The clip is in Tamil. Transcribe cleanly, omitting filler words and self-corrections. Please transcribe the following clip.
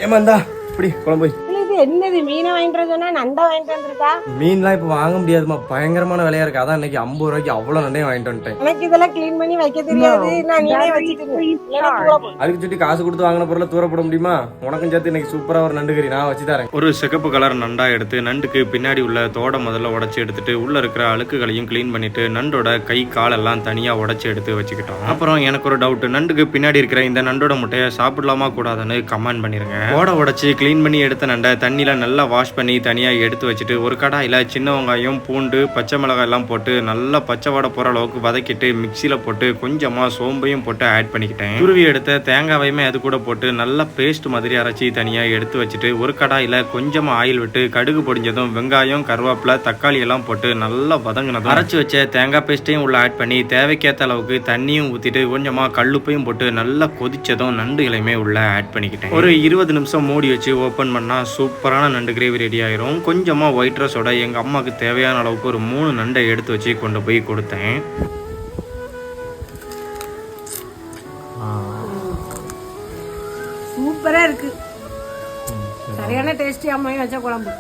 ஏமா இந்தா இப்படி குழம்பு. என்னது மீனை வாங்கிட்டு சொன்னா நண்டை வாங்கிட்டு வந்திருக்கா? மீன்லாம் இப்ப வாங்க முடியாதுமா, பயங்கரமான விலையா இருக்கு. அதான் இன்னைக்கு 50 ரூபாய்க்கு அவ்வளவு நண்டையும் வாங்கிட்டு வந்துட்டேன். எனக்கு இதெல்லாம் கிளீன் பண்ணி வைக்க தெரியாது. நான் நீனே வச்சுட்டு அதுக்கு சுட்டி காசு கொடுத்து வாங்கின பொருளை தூர போட முடியுமா? உனக்கும் சேர்த்து இன்னைக்கு சூப்பரா ஒரு நண்டு கறி நான் வச்சு தரேன். ஒரு சிகப்பு கலர் நண்டா எடுத்து நண்டுக்கு பின்னாடி உள்ள தோட முதல்ல உடைச்சு எடுத்துட்டு உள்ள இருக்கிற அழுக்குகளையும் கிளீன் பண்ணிட்டு நண்டோட கை காலெல்லாம் தனியா உடைச்சு எடுத்து வச்சுக்கிட்டோம். அப்புறம் எனக்கு ஒரு டவுட், நண்டுக்கு பின்னாடி இருக்கிற இந்த நண்டோட முட்டையை சாப்பிடலாமா கூடாதுன்னு கமெண்ட் பண்ணிருங்க. தோட உடைச்சு கிளீன் பண்ணி எடுத்த நண்டை தண்ணியில நல்லா வாஷ் பண்ணி தனியா எடுத்து வச்சுட்டு ஒரு கடாயில சின்ன வெங்காயம் பூண்டு பச்சை மிளகாய் எல்லாம் போட்டு நல்லா பச்சை வாடை போற அளவுக்கு வதக்கிட்டு மிக்சியில போட்டு கொஞ்சமா சோம்பையும் போட்டு ஆட் பண்ணிக்கிட்டேன். துருவி எடுத்த தேங்காவையுமே அது கூட போட்டு நல்லா பேஸ்ட் மாதிரி அரைச்சி தனியா எடுத்து வச்சுட்டு ஒரு கடாயில கொஞ்சமா ஆயில் விட்டு கடுகு பொடிஞ்சதும் வெங்காயம் கருவேப்பிலை தக்காளி எல்லாம் போட்டு நல்லா வதங்கினதும் அரைச்சி வச்ச தேங்காய் பேஸ்ட்டையும் உள்ள ஆட் பண்ணி தேவைக்கேற்ற அளவுக்கு தண்ணியும் ஊத்திட்டு கொஞ்சமா கல்லுப்பையும் போட்டு நல்லா கொதிச்சதும் நண்டுகளையுமே உள்ள ஆட் பண்ணிக்கிட்டேன். ஒரு 20 நிமிஷம் மூடி வச்சு ஓபன் பண்ணா சூப்பரான நண்டு கிரேவி ரெடி ஆயிரும். கொஞ்சமா ஒயிட் ரைஸோட எங்க அம்மாவுக்கு தேவையான அளவுக்கு ஒரு 3 நண்டை எடுத்து வச்சு கொண்டு போய் கொடுத்தேன். சூப்பரா இருக்கு. சரியான டேஸ்டி அம்மாயும் வச்ச குழம்பு.